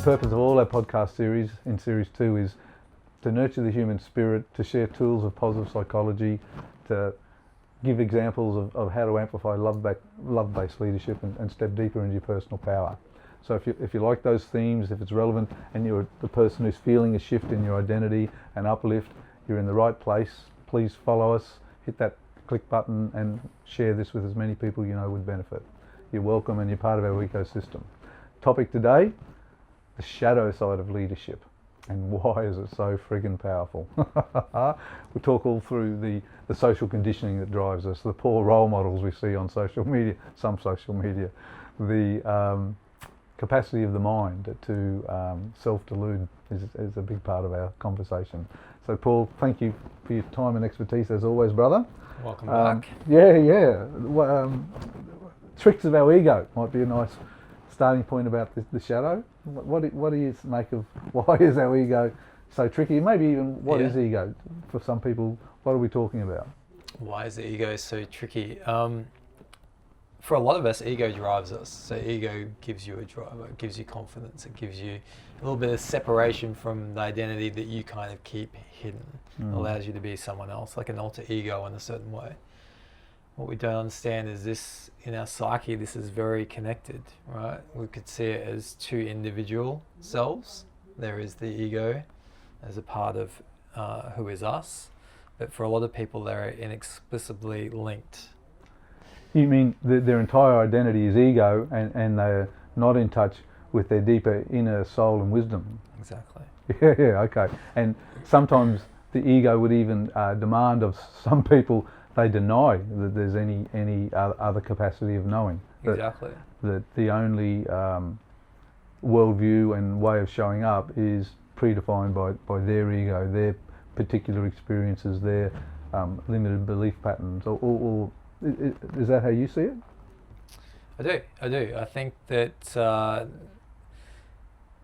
The purpose of all our podcast series in Series 2 is to nurture the human spirit, to share tools of positive psychology, to give examples of how to amplify love-based leadership and step deeper into your personal power. So if you like those themes, if it's relevant and you're the person who's feeling a shift in your identity and uplift, you're in the right place. Please follow us, hit that click button and share this with as many people you know would benefit. You're welcome and you're part of our ecosystem. Topic today, the shadow side of leadership. And why is it so friggin' powerful? We talk all through the social conditioning that drives us, the poor role models we see on social media, the capacity of the mind to self-delude is a big part of our conversation. So Paul, thank you for your time and expertise as always, brother. Welcome back. Tricks of our ego might be a nice starting point about the shadow. What do you make of why is our ego so tricky? Maybe even what is ego for some people? What are we talking about? Why is the ego so tricky? For a lot of us, ego drives us. So ego gives you a driver, it gives you confidence, it gives you a little bit of separation from the identity that you kind of keep hidden. Allows you to be someone else, like an alter ego in a certain way. What we don't understand is this, in our psyche, this is very connected, right? We could see it as two individual selves. There is the ego as a part of who is us, but for a lot of people, they're inexplicably linked. You mean their entire identity is ego and they're not in touch with their deeper inner soul and wisdom? Exactly. Yeah, okay. And sometimes the ego would even demand of some people they deny that there's any other capacity of knowing. Exactly. That the only worldview and way of showing up is predefined by their ego, their particular experiences, their limited belief patterns. Or is that how you see it? I do. I think that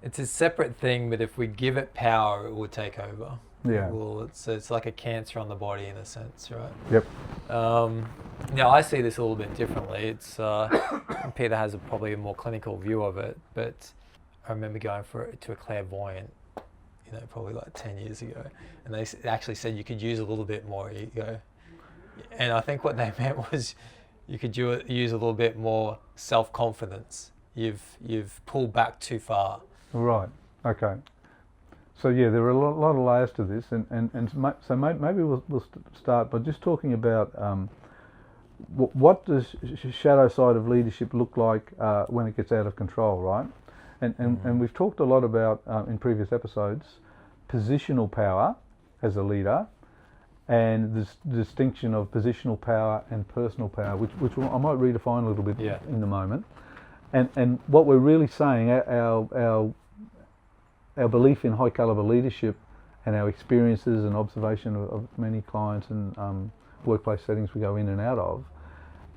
it's a separate thing, but if we give it power, it will take over. Yeah. It's like a cancer on the body in a sense, right? Yep. Now I see this a little bit differently. It's Peter has probably a more clinical view of it, but I remember going to a clairvoyant, probably like 10 years ago, and they actually said you could use a little bit more ego, and I think what they meant was you could use a little bit more self-confidence. You've pulled back too far. Right. Okay. So yeah, there are a lot of layers to this, so maybe we'll start by just talking about what does shadow side of leadership look like when it gets out of control, right? And we've talked a lot about in previous episodes positional power as a leader, and this distinction of positional power and personal power, which I might redefine a little bit in a moment. And what we're really saying, our belief in high caliber leadership and our experiences and observation of many clients and workplace settings we go in and out of,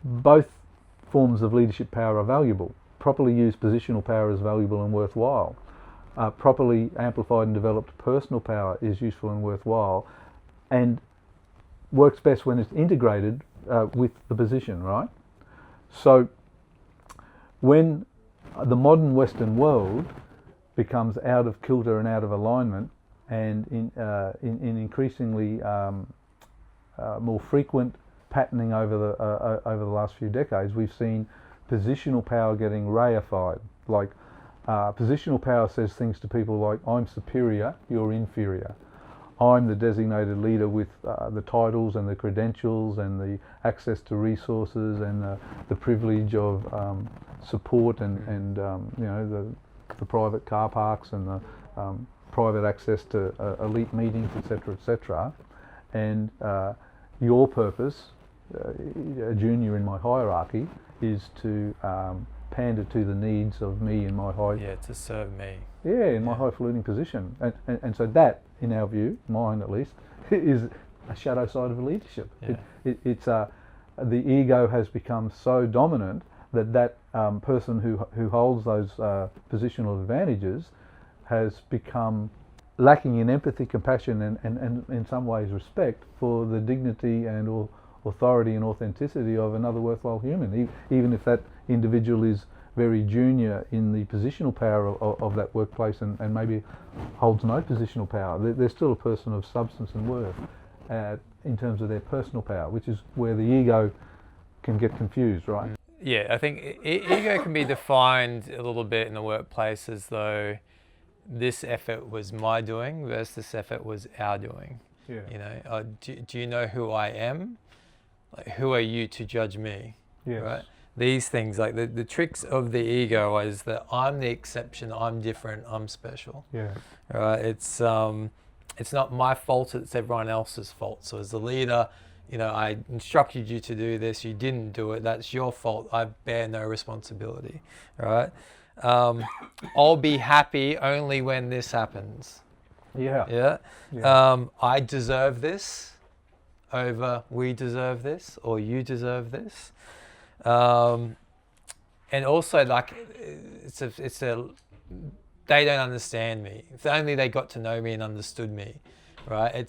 both forms of leadership power are valuable. Properly used positional power is valuable and worthwhile. Properly amplified and developed personal power is useful and worthwhile, and works best when it's integrated with the position, right? So when the modern Western world becomes out of kilter and out of alignment, and in increasingly more frequent patterning over the last few decades, we've seen positional power getting reified. Like positional power says things to people like, I'm superior, you're inferior. I'm the designated leader with the titles and the credentials and the access to resources and the privilege of support and the private car parks and the private access to elite meetings, etc., and your purpose, a junior in my hierarchy, is to pander to the needs of me in my high... Yeah, to serve me. Yeah, my highfalutin position. And so that, in our view, mine at least, is a shadow side of leadership. Yeah. It's the ego has become so dominant that person who holds those positional advantages has become lacking in empathy, compassion, and in some ways respect for the dignity and authority and authenticity of another worthwhile human, even if that individual is very junior in the positional power of that workplace and maybe holds no positional power. They're still a person of substance and worth in terms of their personal power, which is where the ego can get confused, right? Yeah, I think ego can be defined a little bit in the workplace as though this effort was my doing versus this effort was our doing. Yeah. You know, do you know who I am? Like, who are you to judge me? Yes. Right? These things, like the tricks of the ego is that I'm the exception, I'm different, I'm special. Yeah. Right? It's not my fault, it's everyone else's fault. So as the leader, you know, I instructed you to do this, you didn't do it, that's your fault, I bear no responsibility. Right? I'll be happy only when this happens. Yeah. Yeah. I deserve this over we deserve this or you deserve this. And also, like, it's a they don't understand me. If only they got to know me and understood me, right?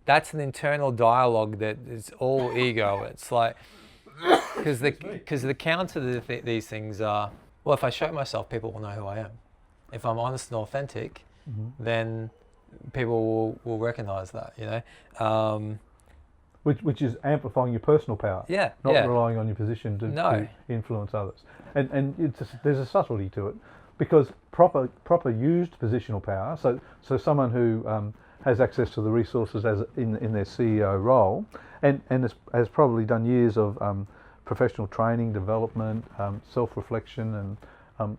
That's an internal dialogue that is all ego. It's like, because the counter to these things are, well, if I show myself, people will know who I am. If I'm honest and authentic, then people will recognize that, you know. Which is amplifying your personal power, not relying on your position to influence others. And there's a subtlety to it, because proper used positional power. So someone who has access to the resources as in their CEO role, and has probably done years of professional training, development, self-reflection, and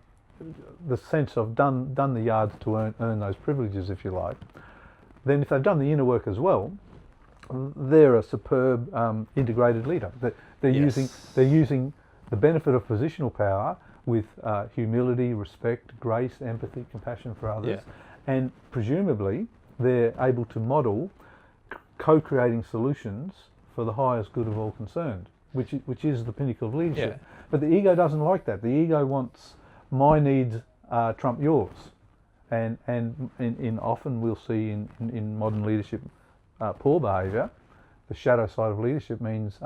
the sense of done the yards to earn those privileges, if you like. Then if they've done the inner work as well, they're a superb integrated leader. They're using the benefit of positional power with humility, respect, grace, empathy, compassion for others, and presumably they're able to model co-creating solutions for the highest good of all concerned, which is the pinnacle of leadership. But the ego doesn't like that. The ego wants my needs trump yours, and in often we'll see in modern leadership. Poor behaviour, the shadow side of leadership means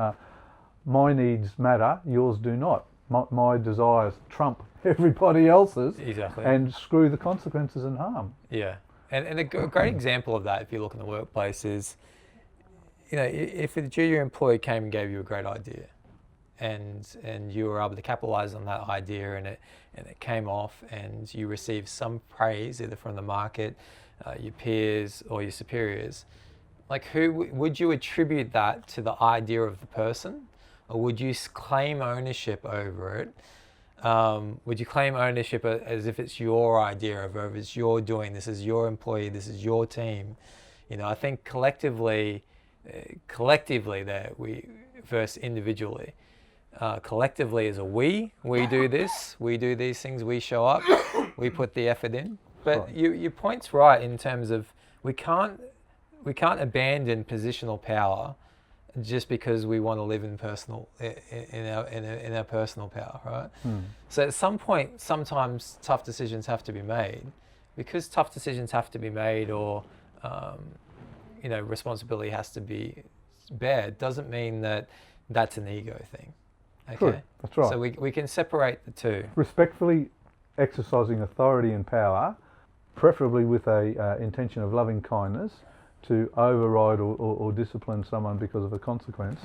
my needs matter, yours do not. My desires trump everybody else's, and screw the consequences and harm. Yeah, and a great example of that, if you look in the workplace, is, you know, if a junior employee came and gave you a great idea, and you were able to capitalise on that idea, and it came off, and you received some praise either from the market, your peers, or your superiors. Like, who would you attribute that to? The idea of the person, or would you claim ownership over it? Would you claim ownership as if it's your idea, of if it's your doing, this is your employee, this is your team? You know, I think collectively there we versus individually. Collectively as a we do this, we do these things, we show up, we put the effort in. But your point's right in terms of we can't abandon positional power just because we want to live in our personal power, right? So at some point, sometimes tough decisions have to be made. Because tough decisions have to be made, or responsibility has to be bared, doesn't mean that that's an ego thing. Okay, true. That's right. So we can separate the two. Respectfully exercising authority and power, preferably with a intention of loving kindness, to override or discipline someone because of a consequence,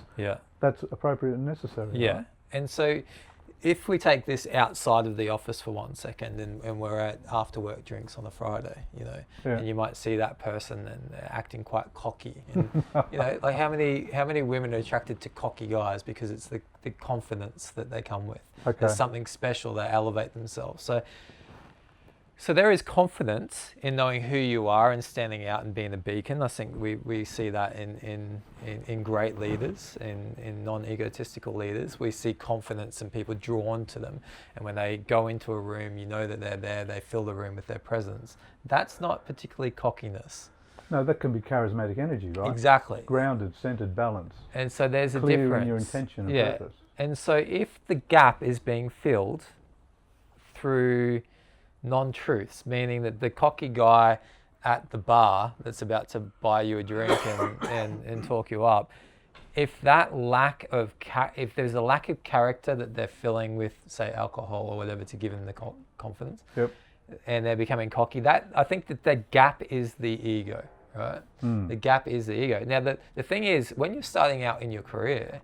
that's appropriate and necessary. Yeah, right? And so if we take this outside of the office for 1 second, and we're at after work drinks on a Friday, and you might see that person and they're acting quite cocky, and like how many women are attracted to cocky guys because it's the confidence that they come with. There's something special, they elevate themselves. So there is confidence in knowing who you are and standing out and being a beacon. I think we see that in great leaders, in non-egotistical leaders. We see confidence and people drawn to them. And when they go into a room, you know that they're there, they fill the room with their presence. That's not particularly cockiness. No, that can be charismatic energy, right? Exactly. Grounded, centered, balanced. And so there's a clear difference. in your intention and purpose. And so if the gap is being filled through non-truths, meaning that the cocky guy at the bar that's about to buy you a drink and talk you up, if that lack of if there's a lack of character that they're filling with, say, alcohol or whatever to give them the confidence, Yep. and they're becoming cocky, that I think that gap is the ego, right? The gap is the ego. Now the thing is, when you're starting out in your career,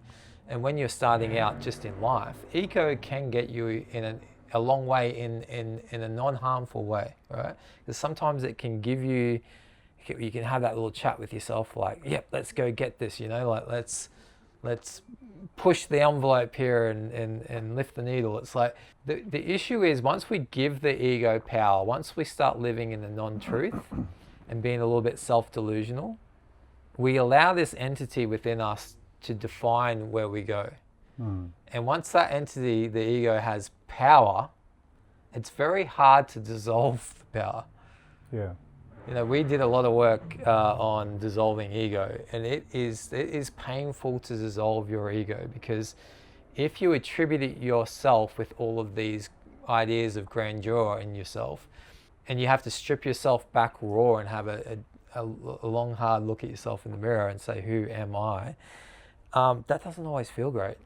and when you're starting out just in life, ego can get you in a long way in a non-harmful way, right? Because sometimes it can give you can have that little chat with yourself, like, yep, let's go get this, like let's push the envelope here and lift the needle. It's like the issue is, once we give the ego power, once we start living in the non-truth and being a little bit self-delusional, we allow this entity within us to define where we go. And once that entity, the ego, has power, it's very hard to dissolve the power. Yeah. We did a lot of work on dissolving ego, and it is painful to dissolve your ego, because if you attribute it yourself with all of these ideas of grandeur in yourself, and you have to strip yourself back raw and have a long, hard look at yourself in the mirror and say, who am I? That doesn't always feel great.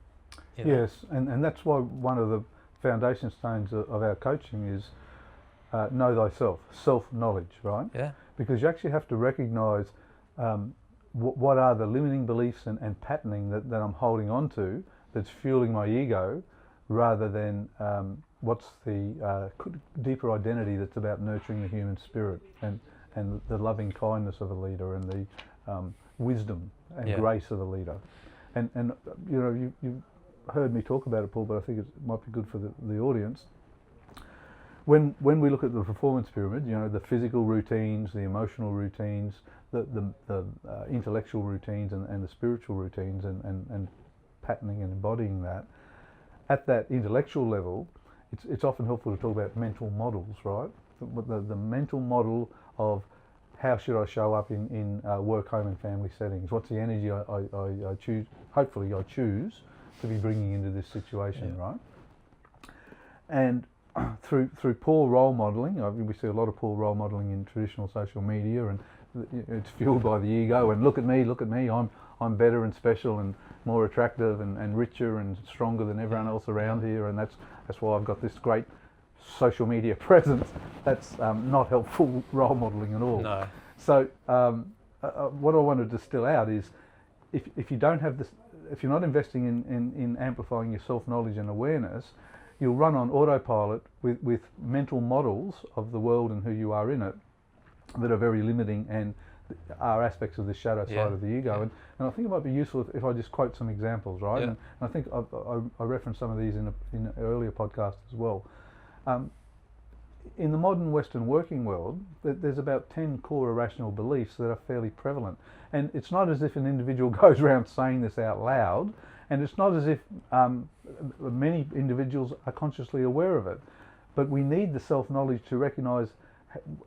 Yes, and that's why one of the foundation stones of our coaching is know thyself, self-knowledge, right? Yeah. Because you actually have to recognise what are the limiting beliefs and patterning that I'm holding on to that's fueling my ego, rather than what's the deeper identity that's about nurturing the human spirit and the loving kindness of a leader and the wisdom and grace of a leader. And you've heard me talk about it, Paul, but I think it might be good for the audience. When we look at the performance pyramid, the physical routines, the emotional routines, the intellectual routines, and the spiritual routines, and patterning and embodying that, at that intellectual level, it's often helpful to talk about mental models, right? The mental model of how should I show up in work, home and family settings? What's the energy I choose, hopefully I choose, to be bringing into this situation, right? And through poor role modelling, we see a lot of poor role modelling in traditional social media, and it's fueled by the ego, and look at me, I'm better and special and more attractive and richer and stronger than everyone else around here, and that's why I've got this great social media presence. That's not helpful role modelling at all. No. So what I want to distill out is, if you don't have this, if you're not investing in amplifying your self-knowledge and awareness, you'll run on autopilot with mental models of the world and who you are in it that are very limiting and are aspects of the shadow side of the ego. And I think it might be useful if I just quote some examples, right? And I think I referenced some of these in an earlier podcast as well. In the modern Western working world, there's about 10 core irrational beliefs that are fairly prevalent. And it's not as if an individual goes around saying this out loud, and it's not as if many individuals are consciously aware of it. But we need the self-knowledge to recognise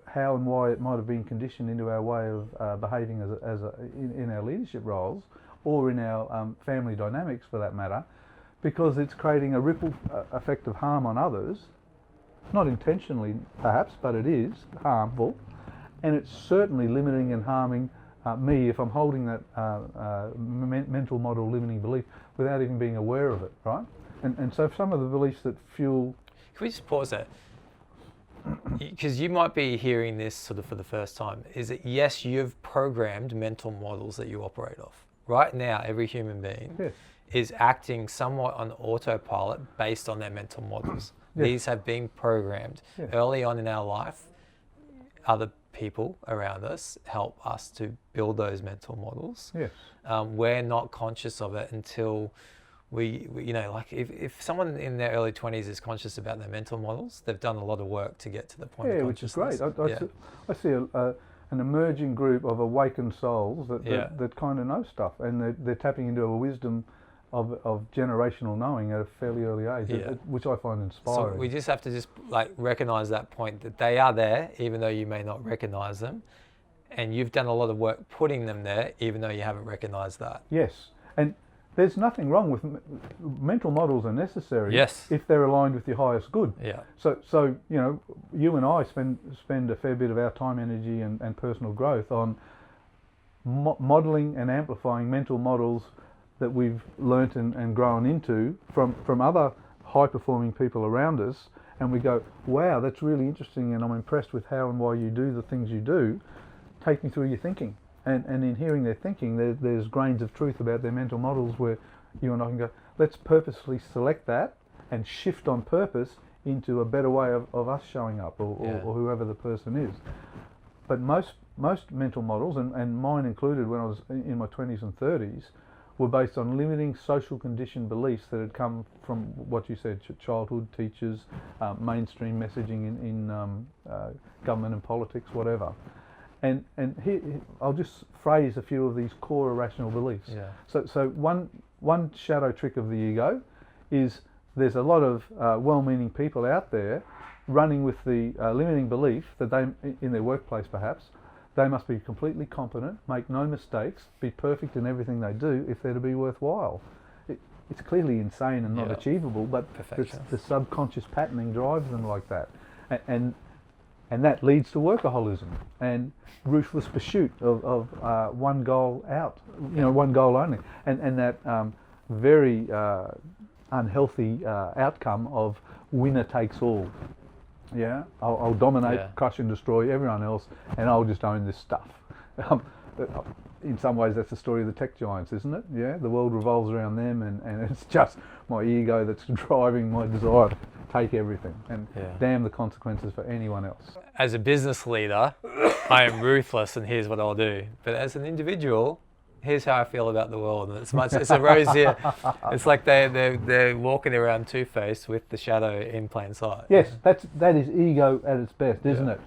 how and why it might have been conditioned into our way of behaving in our leadership roles, or in our family dynamics for that matter, because it's creating a ripple effect of harm on others. Not intentionally perhaps, but it is harmful, and it's certainly limiting and harming me if I'm holding that mental model limiting belief without even being aware of it, right? And so some of the beliefs that fuel... Can we just pause there? Because you might be hearing this sort of for the first time, is that yes, you've programmed mental models that you operate off. Right now, every human being is acting somewhat on autopilot based on their mental models. These have been programmed early on in our life. Other people around us help us to build those mental models. We're not conscious of it until we like if someone in their early 20s is conscious about their mental models, they've done a lot of work to get to the point of consciousness. Which is great. I see an emerging group of awakened souls that kind of know stuff, and they're tapping into a wisdom of generational knowing at a fairly early age, which I find inspiring. So we just have to recognize that point, that they are there, even though you may not recognize them, and you've done a lot of work putting them there, even though you haven't recognized that. Yes, and there's nothing wrong with mental models are necessary if they're aligned with your highest good. So you and I spend a fair bit of our time, energy, and personal growth on modeling and amplifying mental models that we've learnt and grown into from other high-performing people around us, and we go, wow, that's really interesting, and I'm impressed with how and why you do the things you do. Take me through your thinking. And in hearing their thinking, there's grains of truth about their mental models where you and I can go, let's purposely select that and shift on purpose into a better way of us showing up, or whoever the person is. But most mental models, and mine included when I was in my 20s and 30s, were based on limiting social conditioned beliefs that had come from what you said, childhood, teachers, mainstream messaging in government and politics, whatever. And here, I'll just phrase a few of these core irrational beliefs. Yeah. So one shadow trick of the ego is there's a lot of well-meaning people out there running with the limiting belief that they, in their workplace perhaps, they must be completely competent, make no mistakes, be perfect in everything they do if they're to be worthwhile. It's clearly insane and not achievable, but the subconscious patterning drives them like that. And that leads to workaholism and ruthless pursuit of one goal out, one goal only. And that very unhealthy outcome of winner takes all. Yeah, I'll dominate, crush and destroy everyone else, and I'll just own this stuff. In some ways, that's the story of the tech giants, isn't it? Yeah, the world revolves around them, and it's just my ego that's driving my desire to take everything, and damn the consequences for anyone else. As a business leader, I am ruthless, and here's what I'll do. But as an individual, here's how I feel about the world, and it's a rose here. It's like they're walking around two-faced with the shadow in plain sight. Yes, that is ego at its best, isn't it?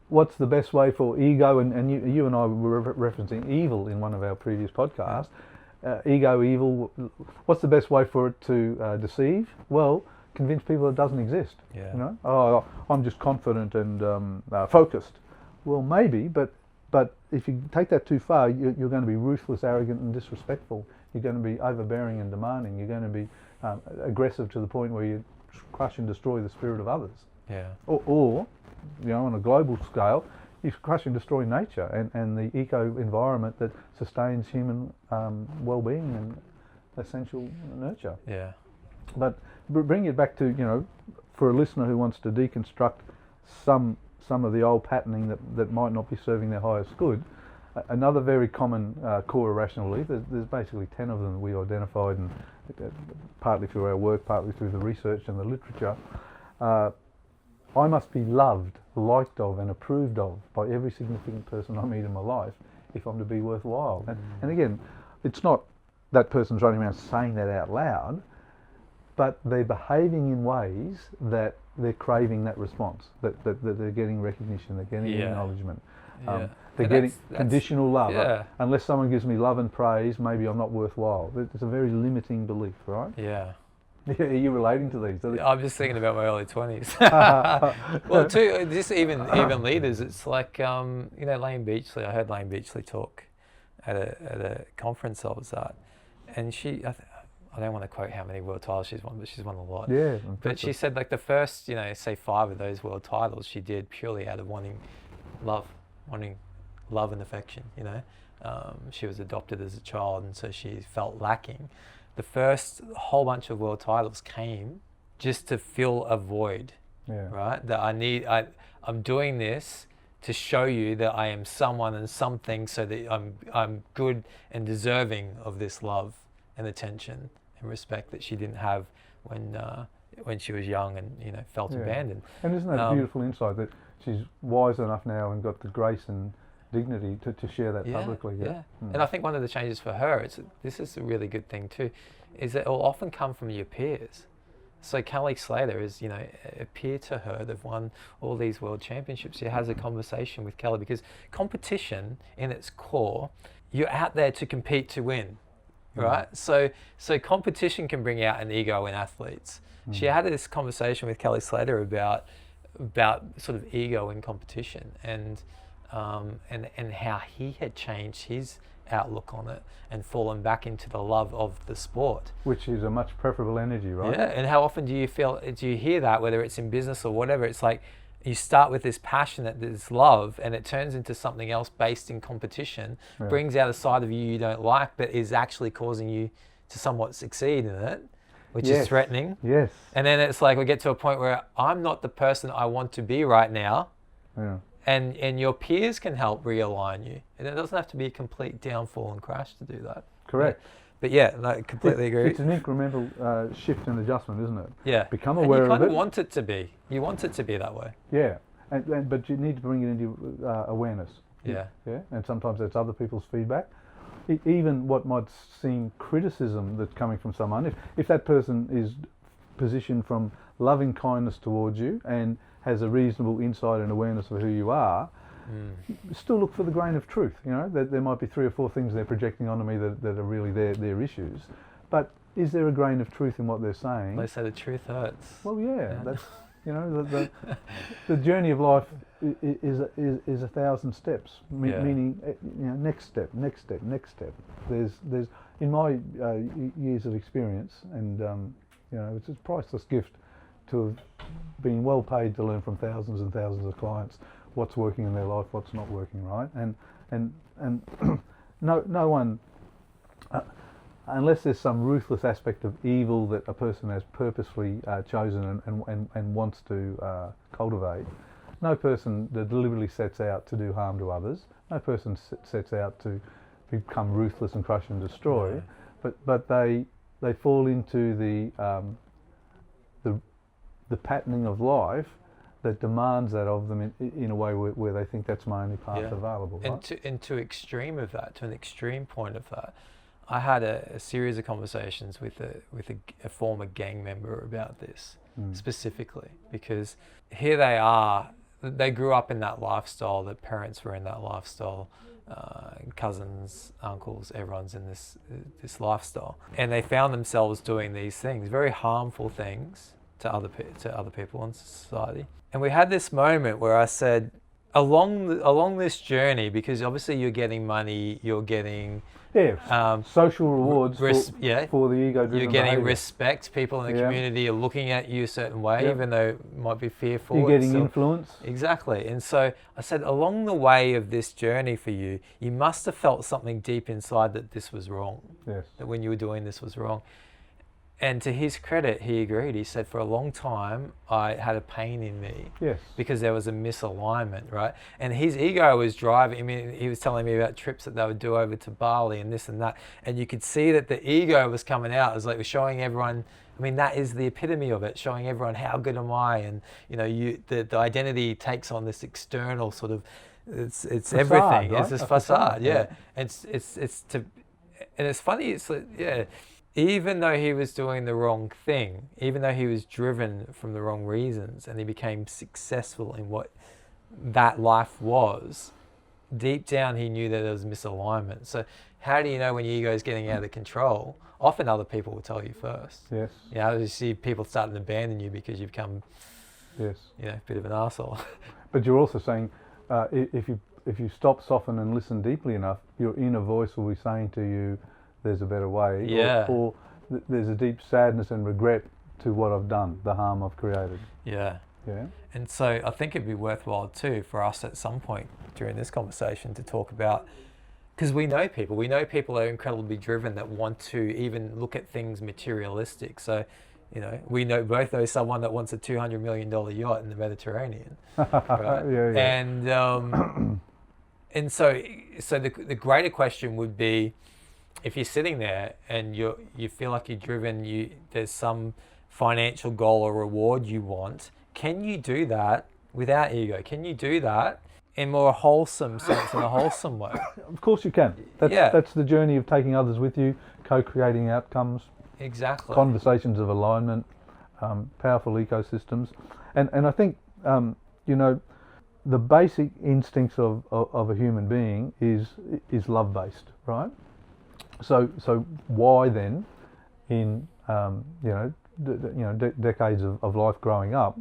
What's the best way for ego? And you and I were referencing evil in one of our previous podcasts. Ego, evil. What's the best way for it to deceive? Well, convince people it doesn't exist. Yeah. Oh, I'm just confident and focused. Well, maybe, but if you take that too far, you're going to be ruthless, arrogant and disrespectful. You're going to be overbearing and demanding. You're going to be aggressive to the point where you crush and destroy the spirit of others. Yeah. Or on a global scale, you crush and destroy nature and the eco-environment that sustains human well-being and essential nurture. Yeah. But bring it back to, for a listener who wants to deconstruct some of the old patterning that might not be serving their highest good. Another very common core irrational belief, there's basically 10 of them that we identified, and partly through our work, partly through the research and the literature. I must be loved, liked of and approved of by every significant person I meet in my life if I'm to be worthwhile. And again, it's not that person's running around saying that out loud, but they're behaving in ways that they're craving that response, that they're getting recognition, they're getting acknowledgement. They're getting conditional love. Unless someone gives me love and praise, maybe I'm not worthwhile. It's a very limiting belief, right? Yeah. Are you relating to these? I'm just thinking about my early 20s. Well, too, just even leaders, it's like, Lane Beachley. I heard Lane Beachley talk at a conference I was at, and I don't want to quote how many world titles she's won, but she's won a lot. Yeah. But she said like the first, say 5 of those world titles she did purely out of wanting love and affection, She was adopted as a child, and so she felt lacking. The first whole bunch of world titles came just to fill a void, right? That I'm doing this to show you that I am someone and something, so that I'm good and deserving of this love and attention and respect that she didn't have when she was young and felt abandoned. And isn't that a beautiful insight that she's wise enough now and got the grace and dignity to share that publicly? And I think one of the changes for her, this is a really good thing too, is that it will often come from your peers. So Kelly Slater is, a peer to her. They've won all these world championships. She has a conversation with Kelly because competition, in its core, you're out there to compete to win, right? So competition can bring out an ego in athletes. She had this conversation with Kelly Slater about sort of ego in competition and how he had changed his outlook on it and fallen back into the love of the sport, which is a much preferable energy, right? Yeah. And how often do you hear that, whether it's in business or whatever? It's like You start with this passionate, this love, and it turns into something else based in competition, brings out a side of you don't like, but is actually causing you to somewhat succeed in it, which is threatening. Yes. And then it's like we get to a point where I'm not the person I want to be right now. Yeah. And your peers can help realign you. And it doesn't have to be a complete downfall and crash to do that. Correct. But yeah, no, completely agree. It's an incremental shift and adjustment, isn't it? Yeah. Become aware and you of kind it. of want it to be. You want it to be that way. Yeah. But you need to bring it into awareness. Yeah. Yeah. And sometimes that's other people's feedback. Even what might seem criticism that's coming from someone, if that person is positioned from loving kindness towards you and has a reasonable insight and awareness of who you are, still look for the grain of truth. You know, there might be 3 or 4 things they're projecting onto me that are really their issues, but is there a grain of truth in what they're saying? They say the truth hurts. Well, yeah. That's, you know, the journey of life is 1,000 steps, meaning, you know, next step. There's in my years of experience, and you know, it's a priceless gift to have been well paid to learn from thousands and thousands of clients what's working in their life, what's not working, right? And no one, unless there's some ruthless aspect of evil that a person has purposefully chosen and wants to cultivate, no person that deliberately sets out to do harm to others, no person sets out to become ruthless and crush and destroy, but they fall into the patterning of life that demands that of them in a way where they think that's my only path available. Right? And to extreme of that, to an extreme point of that, I had a series of conversations with a former gang member about this specifically, because here they are, they grew up in that lifestyle, their parents were in that lifestyle, cousins, uncles, everyone's in this lifestyle, and they found themselves doing these things, very harmful things to other people in society. And we had this moment where I said, along this journey, because obviously you're getting money, you're getting social rewards for the ego-driven You're getting behaviour. respect. People in the community are looking at you a certain way, even though it might be fearful. You're getting influence. Exactly. And so I said, along the way of this journey for you, you must have felt something deep inside that this was wrong. Yes. That when you were doing this was wrong. And to his credit, he agreed. He said, for a long time, I had a pain in me because there was a misalignment, right? And his ego was driving. I mean, he was telling me about trips that they would do over to Bali and this and that. And you could see that the ego was coming out. It was like it was showing everyone. I mean, that is the epitome of it, showing everyone how good am I, and you know, the identity takes on this external sort of, it's facade, everything. Right? It's this facade, yeah. And it's funny. It's like, even though he was doing the wrong thing, even though he was driven from the wrong reasons, and he became successful in what that life was, deep down he knew that there was misalignment. So how do you know when your ego is getting out of control? Often other people will tell you first. Yes. You know, you see people starting to abandon you because you've become, you know, a bit of an arsehole. But you're also saying, if you stop, soften, and listen deeply enough, your inner voice will be saying to you, there's a better way, or there's a deep sadness and regret to what I've done, the harm I've created. Yeah. And so I think it'd be worthwhile too for us at some point during this conversation to talk about, because we know people are incredibly driven that want to even look at things materialistic. So, you know, we both know someone that wants a $200 million yacht in the Mediterranean, right? And so the greater question would be, if you're sitting there and you feel like you're driven, there's some financial goal or reward you want, can you do that without ego? Can you do that in more wholesome sense, in a wholesome way? Of course you can. That's the journey of taking others with you, co-creating outcomes. Exactly. Conversations of alignment, powerful ecosystems. And I think, you know, the basic instincts of a human being is love-based, right? So why then, in decades of life growing up,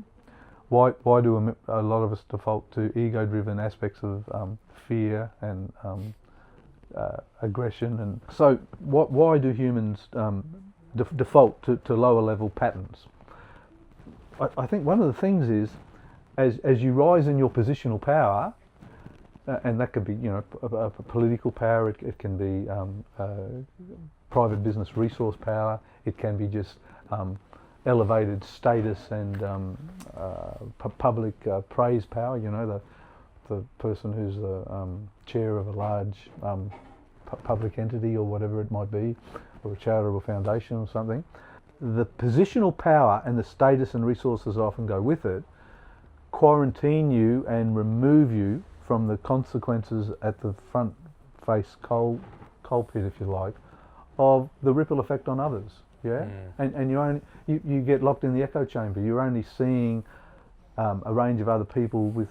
why do a lot of us default to ego-driven aspects of fear and aggression? And so why do humans default to lower level patterns? I think one of the things is as you rise in your positional power, and that could be, you know, a political power. It can be private business resource power. It can be just elevated status and public praise power. You know, the person who's the chair of a large public entity or whatever it might be, or a charitable foundation or something. The positional power and the status and resources often go with it quarantine you and remove you from the consequences at the front face coal pit, if you like, of the ripple effect on others. Yeah, and you get locked in the echo chamber. You're only seeing a range of other people with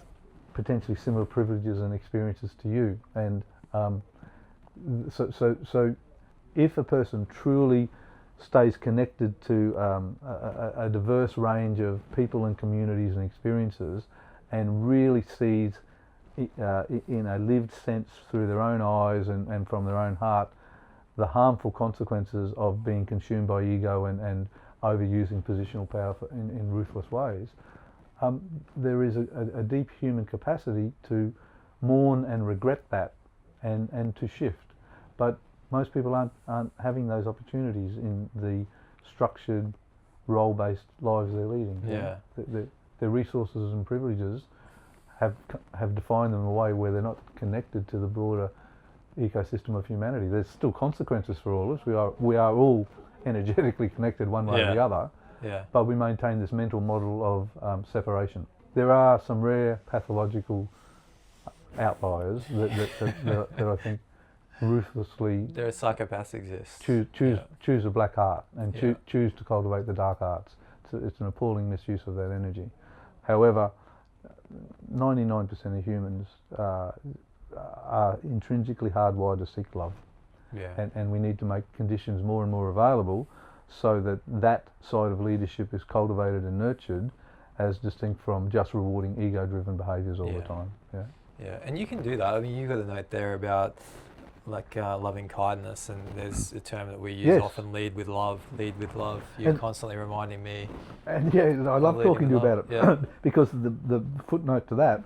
potentially similar privileges and experiences to you, and so if a person truly stays connected to a diverse range of people and communities and experiences, and really sees in a lived sense through their own eyes and from their own heart the harmful consequences of being consumed by ego and overusing positional power in ruthless ways, there is a deep human capacity to mourn and regret that and to shift. But most people aren't having those opportunities in the structured, role-based lives they're leading. Yeah. Their resources and privileges have defined them in a way where they're not connected to the broader ecosystem of humanity. There's still consequences for all of us. We are all energetically connected one way or the other. Yeah. But we maintain this mental model of separation. There are some rare pathological outliers that I think ruthlessly There are psychopaths exist. choose a black art and choose to cultivate the dark arts. It's an appalling misuse of that energy. However, 99% of humans are intrinsically hardwired to seek love. Yeah. And we need to make conditions more and more available so that side of leadership is cultivated and nurtured, as distinct from just rewarding ego-driven behaviours all the time. Yeah. Yeah, and you can do that. I mean, you've got a note there about like loving kindness, and there's a term that we use often: lead with love. Lead with love. You're constantly reminding me. And I love talking to you about it because the footnote to that,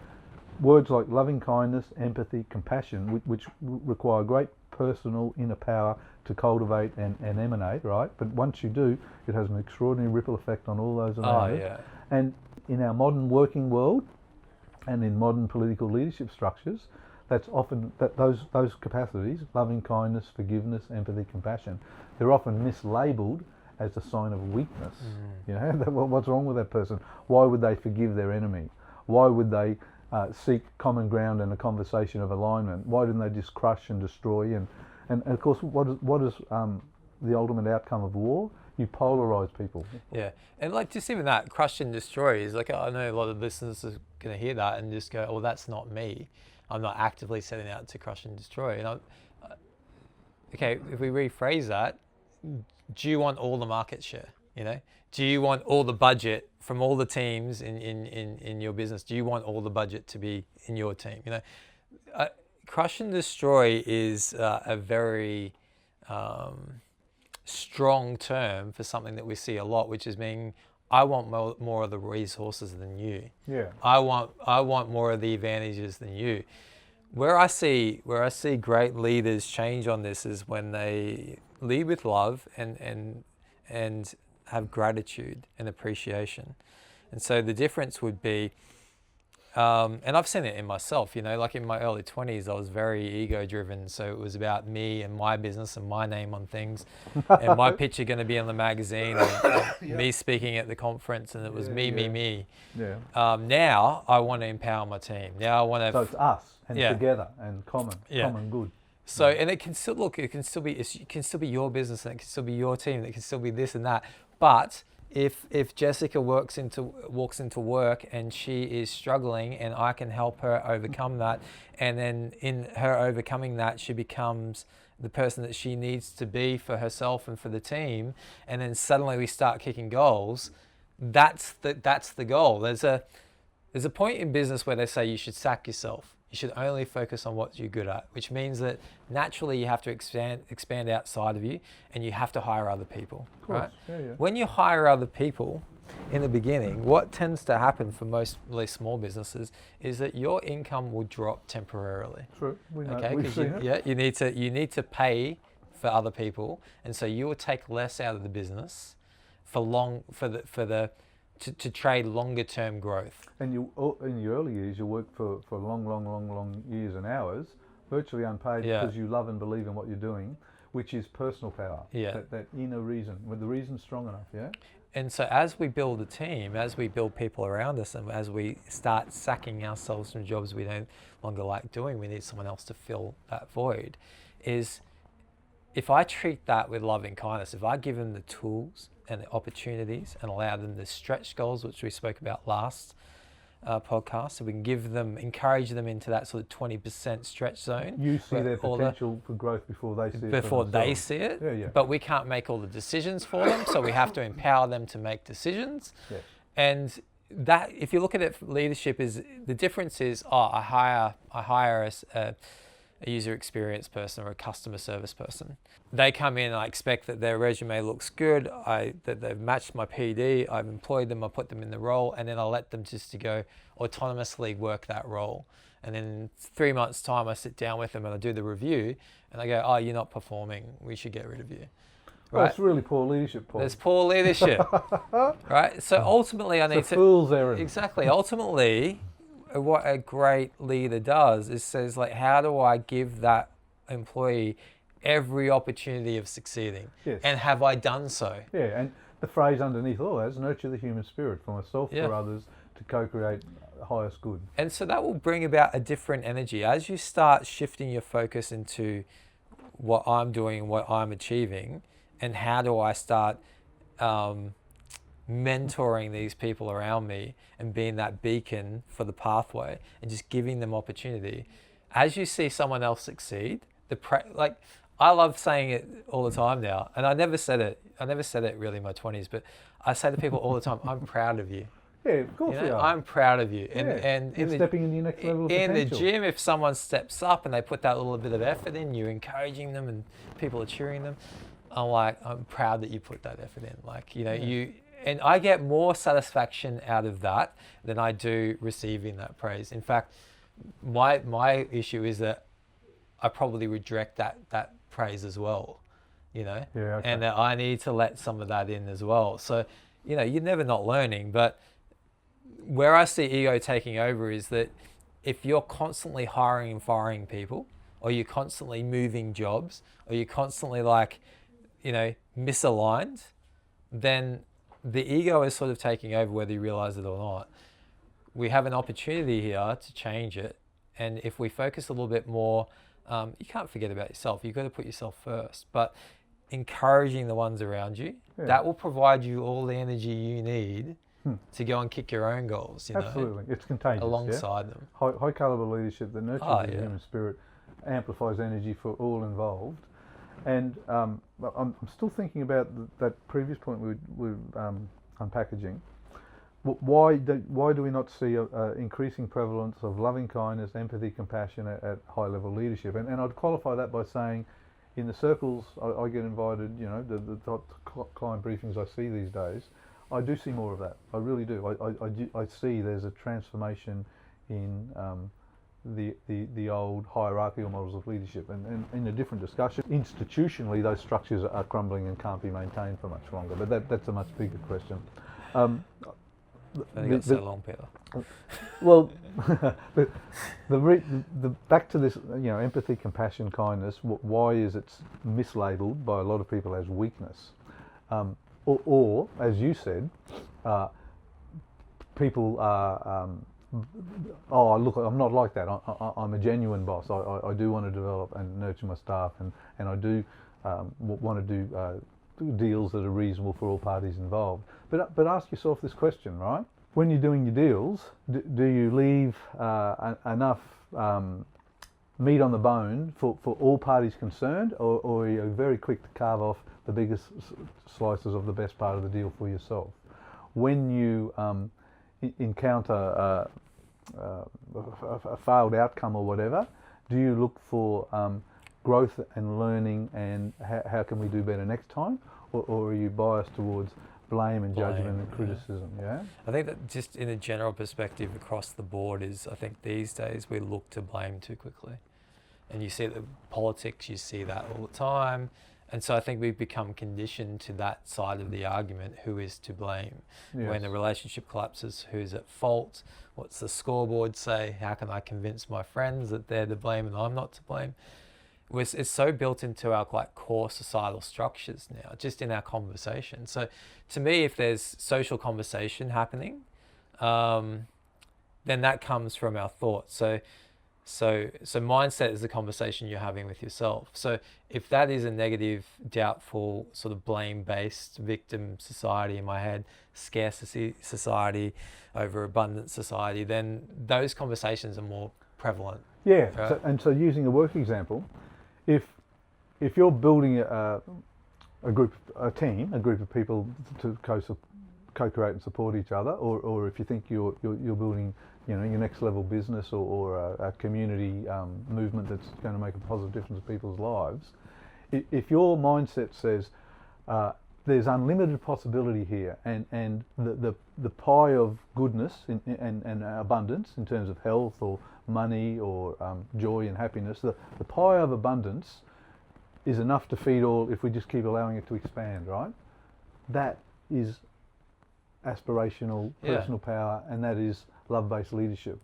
words like loving kindness, empathy, compassion, which require great personal inner power to cultivate and emanate, right? But once you do, it has an extraordinary ripple effect on all those around it. And in our modern working world and in modern political leadership structures, that's often those capacities, loving kindness, forgiveness, empathy, compassion, they're often mislabeled as a sign of weakness. You know, what's wrong with that person? Why would they forgive their enemy? Why would they seek common ground and a conversation of alignment? Why didn't they just crush and destroy? And of course, what is the ultimate outcome of war? You polarize people. Yeah, and like just even that, crush and destroy is like, I know a lot of listeners are going to hear that and just go, "Oh, that's not me. I'm not actively setting out to crush and destroy." And okay, if we rephrase that, do you want all the market share? You know, do you want all the budget from all the teams in your business? Do you want all the budget to be in your team? You know, crush and destroy is a very strong term for something that we see a lot, which is being, I want more of the resources than you. Yeah. I want more of the advantages than you. Where I see great leaders change on this is when they lead with love and have gratitude and appreciation. And so the difference would be, and I've seen it in myself, you know, like in my early 20s, I was very ego-driven. So it was about me and my business and my name on things, and my picture going to be in the magazine, and me speaking at the conference, and it was me. Yeah. Now I want to empower my team. Now I want to. So it's us and together and common good. So and it can still it can still be your business, and it can still be your team, and it can still be this and that, but if Jessica walks into work and she is struggling and I can help her overcome that, and then in her overcoming that she becomes the person that she needs to be for herself and for the team, and then suddenly we start kicking goals, that's the goal. There's a point in business where they say you should sack yourself. You should only focus on what you're good at, which means that naturally you have to expand outside of you, and you have to hire other people, right? Yeah, yeah. When you hire other people in the beginning, what tends to happen for most, at least small businesses, is that your income will drop temporarily. True. We know. Okay, We've seen it. you need to pay for other people, and so you will take less out of the business to trade longer term growth. And you, in your early years, you work for long years and hours, virtually unpaid, because you love and believe in what you're doing, which is personal power. Yeah. That inner reason, when the reason's strong enough. Yeah. And so as we build a team, as we build people around us, and as we start sacking ourselves from jobs we no longer like doing, we need someone else to fill that void. Is if I treat that with loving kindness, if I give them the tools and the opportunities and allow them to stretch goals, which we spoke about last podcast, so we can encourage them into that sort of 20% stretch zone. You see their potential for growth before they see it. Before they see it. Yeah, yeah. But we can't make all the decisions for them, so we have to empower them to make decisions. Yes. And that, if you look at it, leadership is the difference is, I hire a user experience person or a customer service person. They come in, I expect that their resume looks good, that they've matched my PD, I've employed them, I put them in the role, and then I let them just to go autonomously work that role. And then in 3 months' time, I sit down with them and I do the review, and I go, oh, you're not performing, we should get rid of you. Right? Well, it's really poor leadership, Paul. There's poor leadership, right? So ultimately, I need it's a fool's errand. Exactly. Ultimately, what a great leader does is says, like, how do I give that employee every opportunity of succeeding? Yes. And have I done so? Yeah, and the phrase underneath all that is nurture the human spirit for myself, for others, to co-create the highest good. And so that will bring about a different energy. As you start shifting your focus into what I'm doing and what I'm achieving, and how do I start mentoring these people around me and being that beacon for the pathway and just giving them opportunity. As you see someone else succeed, I love saying it all the time now, and I never said it really in my 20s, but I say to people all the time, I'm proud of you. Yeah, of course you are. I'm proud of you. And stepping in your next level of in potential. the gym, if someone steps up and they put that little bit of effort in, you're encouraging them and people are cheering them. I'm proud that you put that effort in. And I get more satisfaction out of that than I do receiving that praise. In fact, my issue is that I probably reject that praise as well, Yeah, okay. and that I need to let some of that in as well. So, you're never not learning, but where I see ego taking over is that if you're constantly hiring and firing people, or you're constantly moving jobs, or you're constantly misaligned, then the ego is sort of taking over whether you realize it or not. We have an opportunity here to change it. And if we focus a little bit more, you can't forget about yourself. You've got to put yourself first. But encouraging the ones around you, that will provide you all the energy you need to go and kick your own goals. Absolutely. It's contagious. Alongside them. High caliber leadership that nurtures the human spirit, amplifies energy for all involved. And I'm still thinking about that previous point we were unpackaging. Why do we not see a increasing prevalence of loving kindness, empathy, compassion at high level leadership? And I'd qualify that by saying, in the circles I get invited, the top client briefings I see these days, I do see more of that. I really do. I see there's a transformation in the old hierarchical models of leadership, and in a different discussion, institutionally those structures are crumbling and can't be maintained for much longer. But that's a much bigger question. Only got so long, Peter. Well, the back to this, empathy, compassion, kindness. Why is it mislabeled by a lot of people as weakness, or as you said, people are. Oh, look, I'm not like that. I'm a genuine boss. I do want to develop and nurture my staff, and I do want to do deals that are reasonable for all parties involved. But ask yourself this question, right? When you're doing your deals, do you leave enough meat on the bone for all parties concerned, or are you very quick to carve off the biggest slices of the best part of the deal for yourself? When you encounter a failed outcome or whatever, do you look for growth and learning and how can we do better next time, or are you biased towards blame and judgment and criticism? Yeah. I think that just in a general perspective across the board is, I think these days we look to blame too quickly, and you see the politics, you see that all the time. And so I think we've become conditioned to that side of the argument, who is to blame. Yes. When the relationship collapses, who's at fault? What's the scoreboard say? How can I convince my friends that they're to blame and I'm not to blame? It's so built into our core societal structures now, just in our conversation. So to me, if there's social conversation happening, then that comes from our thoughts. So mindset is the conversation you're having with yourself. So if that is a negative, doubtful, sort of blame-based victim society in my head, scarcity society over abundance society, then those conversations are more prevalent. Yeah. Right? So using a work example, if you're building a team, a group of people to co-create and support each other, or if you think you're building, your next level business or a community movement that's going to make a positive difference in people's lives, if your mindset says there's unlimited possibility here, and the pie of goodness and abundance in terms of health or money or joy and happiness, the pie of abundance is enough to feed all if we just keep allowing it to expand, right? That is aspirational personal power, and that is love-based leadership.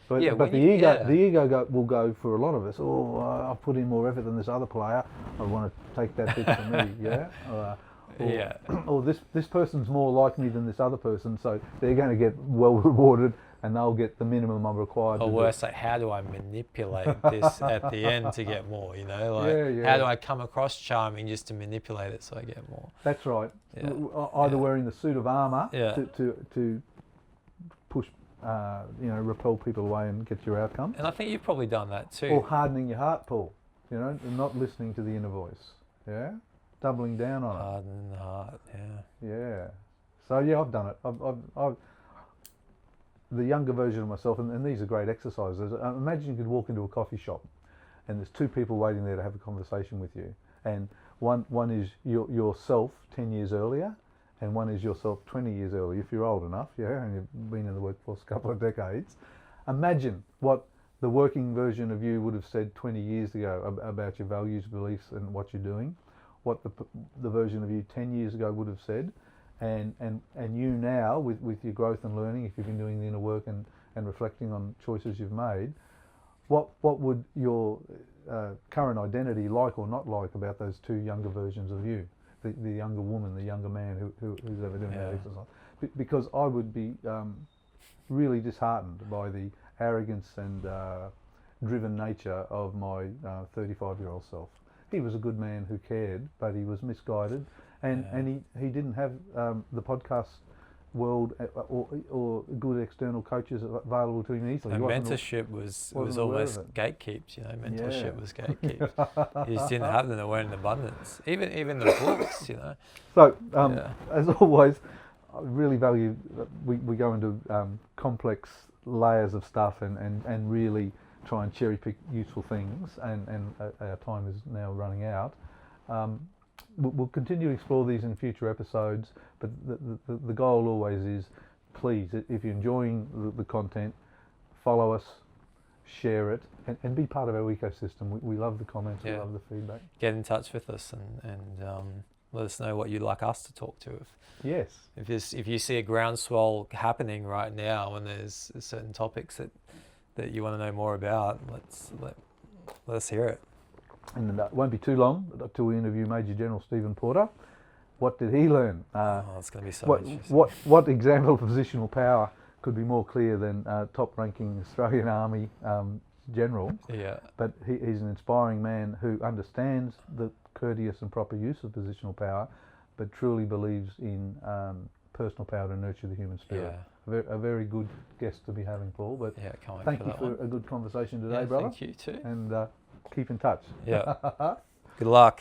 But the ego will go for a lot of us. Oh, I've put in more effort than this other player. I want to take that bit for me. Yeah. Or this person's more like me than this other person, so they're going to get well rewarded, and they'll get the minimum I'm required. Or worse, like, how do I manipulate this at the end to get more? How do I come across charming just to manipulate it so I get more? That's right. Yeah. Either wearing the suit of armour to push, repel people away and get your outcome. And I think you've probably done that too. Or hardening your heart, Paul. And not listening to the inner voice. Yeah. Doubling down on it. Hardening the heart. Yeah. Yeah. So yeah, I've done it. I've the younger version of myself, and these are great exercises. Imagine you could walk into a coffee shop, and there's two people waiting there to have a conversation with you, and one is yourself 10 years earlier, and one is yourself 20 years earlier, if you're old enough, and you've been in the workforce a couple of decades. Imagine what the working version of you would have said 20 years ago about your values, beliefs, and what you're doing, what the version of you 10 years ago would have said, and you now, with your growth and learning, if you've been doing the inner work and reflecting on choices you've made, what would your current identity like or not like about those two younger versions of you? The younger woman, the younger man who's ever doing that exercise. Because I would be really disheartened by the arrogance and driven nature of my 35-year-old self. He was a good man who cared, but he was misguided, and he didn't have the podcast world or good external coaches available to him easily. And mentorship was almost gatekeeps. Mentorship was gatekeeps. You just didn't have them. They weren't in abundance. Even the books. So as always, I really value we go into complex layers of stuff and really try and cherry pick useful things, and our time is now running out. We'll continue to explore these in future episodes, but the goal always is, please, if you're enjoying the content, follow us, share it, and be part of our ecosystem. We love the comments, we love the feedback. Get in touch with us and let us know what you'd like us to talk to. If you see a groundswell happening right now and there's certain topics that you want to know more about, let us hear it. And it won't be too long until we interview Major General Stephen Porter. What did he learn? It's going to be so interesting. What example of positional power could be more clear than top-ranking Australian Army general? Yeah. But he's an inspiring man who understands the courteous and proper use of positional power, but truly believes in personal power to nurture the human spirit. Yeah. A very good guest to be having, Paul. But thank you for a good conversation today, brother. Thank you too. And keep in touch. Yeah. Good luck.